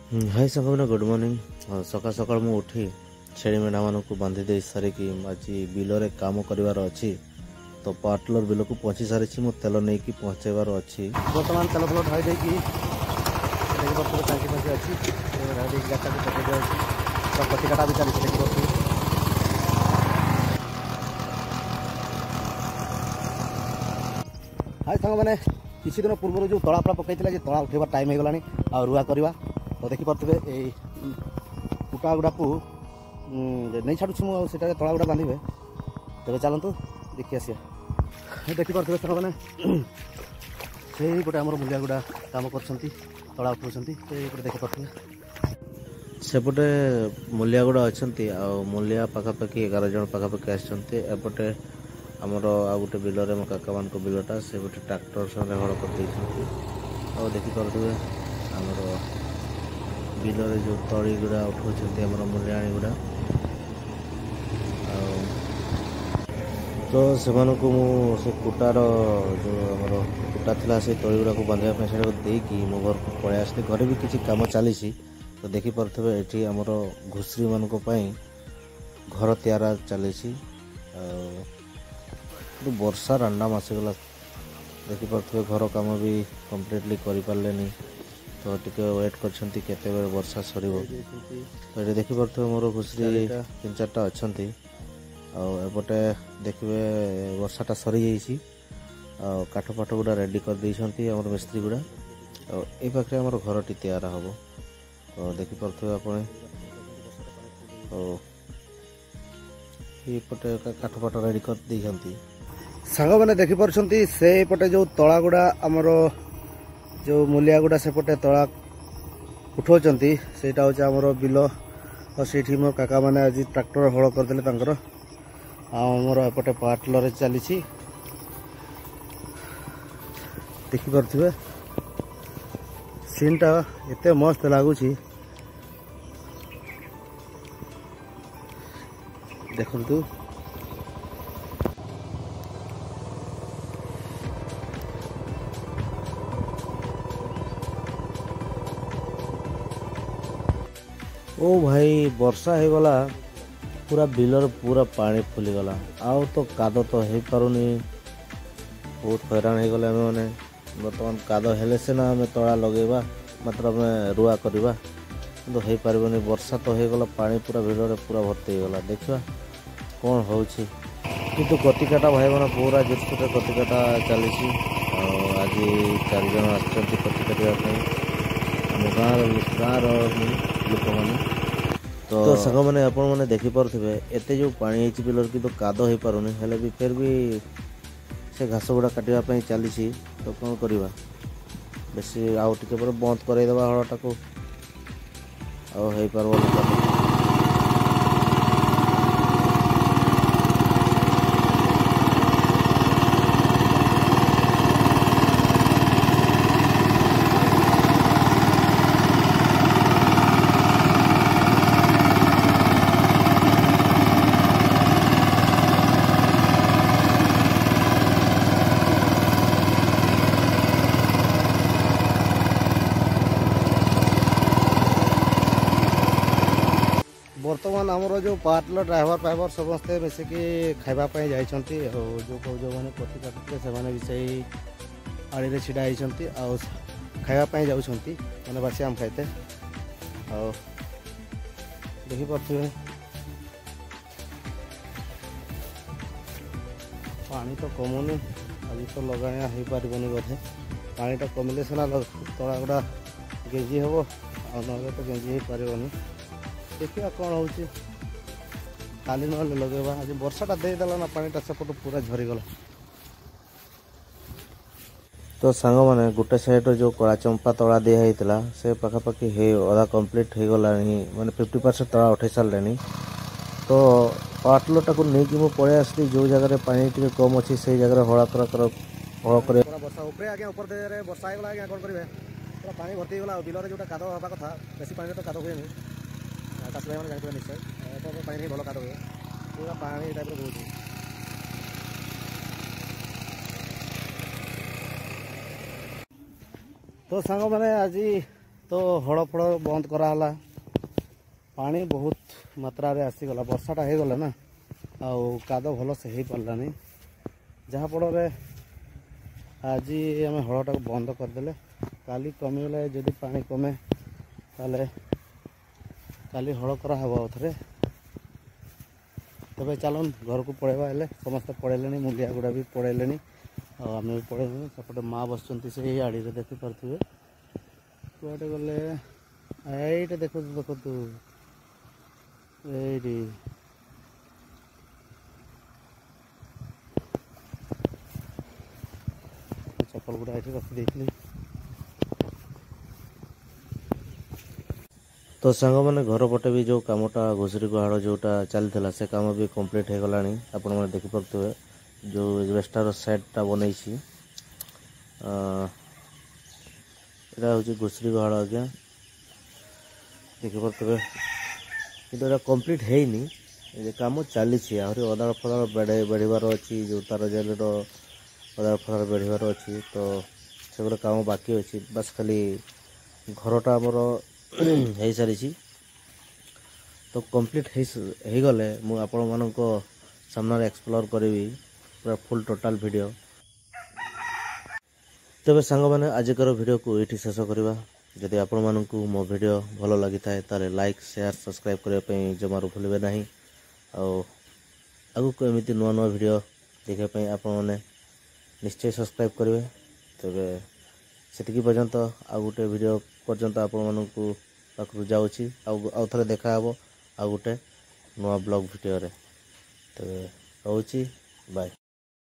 हाय संगमना good morning. सकाल सकाल मु उठी छेड़ी मेढ़ा मानक बांधी दे सारिकी आज बिलरे काम करार अच्छी तो पार्टलर बिल को पहुँची सारी मो तेल नहीं कि पहुँचाइबार अच्छी। बर्तमान तेल फल ढाई देकी टाँकी फाँकी अच्छी ढाई देकी गाड़ी को पकड़ दिया कटी काटा भी चलती देखिए। हाय सांग मैंने किसी दिन पूर्व जो तला पड़ा पकई तला उठेबार टाइम हो गलानी आ रुआ करवा तो देखिपे ये कुटा गुड़ा को नहीं छाड़ू मुझे तला गुड़ा बांधे तेज चलतु देखी आस देखिपे सांग मैंने से गोटे आम मूलिया गुड़ा कम कर तला उठाऊँ देखिपे सेपटे मूलिया गुड़ा अच्छा मूलिया पखापाखि 11 जन पखापाखि आसपटे आमर आ गोटे बिलरे मो काका मान बिलटा से गोटे ट्राक्टर सामने हड़ कर देखिपे आमर बिलरे जो तली गुड़ा उठाऊँ मूल्याणी गुड़ा तो से कुटार जो आमर कुटा था से तली गुड़ा को बांधा से देकी मो घर को पलि आसली घरे भी किसी कम चली तो देखिपे ये आमर घुषुरी मान घर तैयार चली वर्षा रांडा आसीगला देखिपे घर कम भी कम्प्लीटली करें तो टी वेट करते वर्षा सर तो ये देखिपे मोर घुषुरी 3-4टा अच्छा आउटे देखिए वर्षाटा सरी जाइए काठ पाठ गुड़ा रेडी कर देइछंती हमर मिस्त्री गुड़ा ए पाखे आमर घर टी तैयार हम तो देखिपे आप ये काठ पाठ रेडी कर देइछंती सांग मैंने देखिपे से पटे जो तला गुड़ा आमर जो मूलिया गुड़ा सेपटे तला उठाऊँ सेटा हूँ आमर बिल और से मो काका मैंने आज ट्राक्टर हल करदे आमर एपटे पार्टलर चली देखिपे सीनटा एते मस्त लगुच देखु ओ भाई वर्षा हो गला पूरा बिलर पूरा पानी फुलीगला आउ तो काद तो हो पारुनी बहुत हैरान हो गले मैंने बर्तमान काद हेले सीना आम तला लगेबा मतलब आम रुआ करवा तो हो पारबनी वर्षा तो हो गला पानी पूरा बिलर पूरा भर्ती हो गला देखा कौन हो किंतु कतिकाटा भाई मैंने पूरा जोरसोर कतिकाटा चली आज 4 जन आसती कति काटापी आम गाँव लोक मैंने तो सांग मैंने आपण मैंने देखिपे एत जो पानी बिलर कि तो काद हो पारुनी हेले भी फिर भी से घास गुड़ा काटापी चली तो कौन करवा बेसी आउ टे बंद करदेवा हलटा को हो पार बर्तमान आमर जो पार्टलर ड्राइवर फाइवर समस्ते मिसिकी खावाई जाइंट जो मैंने कथी काटुते से भी से आड़ी छिड़ा होती खावाई जाऊँगी मैंने बासी आम खाइते देखिपे पानी तो कमुनी आज तो लगाया हो पारबनी बोधे पानीटा कमिले सीना तला गुड़ा गेंजी हम ना तो गेंजी हो पारबनी देखिए कौन हो काली ना लगेगा आज वर्षाटा देदेला ना पानीटा सेपट पूरा झरीगला तो सांग मैंने गोटे साइड जो कला चंपा तला दिखाई से पखापाखि अधा कम्प्लीट हो गला माने 50% तला उठे सारे तो पार्टलर टाक नहीं कि पलि आसली जो जगह पानी टे कम अच्छी से जगह हड़ा कर वर्षा आज्ञा कौन करेंगे पूरा पानी भर्ती होगा बिलर जो काद हाँ कथा बेसी पानी तो काद हुए चाष भाई मैंने जानते निश्चय पानी भल काद हुए पूरा पानी टाइप बहुत तो सांग मैंने आज तो हड़ फड़ बंद कराला पानी बहुत मात्रा रे आसीगला वर्षाटा हो गला ना आउ काद भल से हो पारानी जहाँफल आज आम हड़टा बंद करदे काली कमिगले जदि पानी कमे ताले काली हड़ करा हबो थे तबे चलन घर को पड़ेबा हेले समस्त पड़ेले मुलिया गुड़ा भी पड़ेले आम भी पड़ेले सेपटे माँ बसुँच से आड़ी देखी पारे कुआटे गले ये देखु देखु ये चप्पल गुड़ा ये रखी तो सांग मैंने घर पटे भी जो कमटा घुसरी गुहाड़ जोटा चलता से कम भी कंप्लीट हो गला आपण मैंने देखिपे जो एजबेस्टर सेटटा बनई यहाँ हूँ घुसरी गुहाड़ आज्ञा देखिपे कि कंप्लीट है कम चली आहरी अदाड़ फदाड़ बेढ़ार अच्छी जो तार जेल अदाड़ फदाड़ बेढ़ार अच्छी तो से गोटे कम बाकी अच्छी बस खाली घरटा आमर हो सारी तो कंप्लीट हो गले मु आपण मानक सामने एक्सप्लोर करी पूरा फुल टोटाल वीडियो तेरे सांग मैंने आजिकर वीडियो को ये शेष करवा जदि आपण मानक मो वीडियो भल लगी था ताले लाइक शेयर सब्सक्राइब करने जमारू भूलिए ना आगु को एमती नुआ नुआ वीडियो देखापी आपण मैंने निश्चय सब्सक्राइब करेंगे तेरे से पर्यंत आउ गोटे वीडियो पर्यंत आपण मानक पाखु जाऊँगी आउ थे देखा आउ गोटे नुआ ब्लॉग वीडियो रे तेरे रोची बाय।